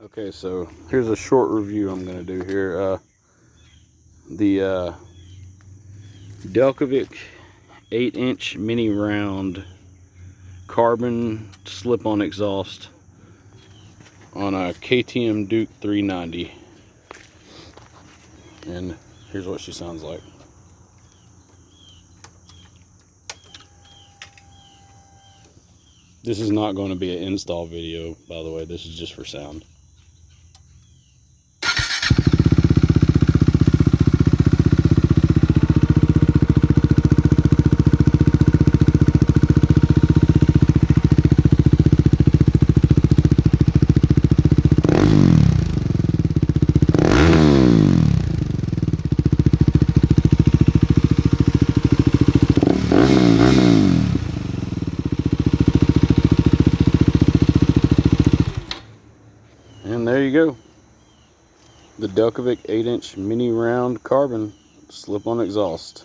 Okay, so here's a short review I'm going to do here. The Delkevic 8-inch mini round carbon slip-on exhaust on a KTM Duke 390. And here's what she sounds like. This is not going to be an install video, by the way. This is just for sound. And there you go. The Delkevic 8-inch mini round carbon slip-on exhaust.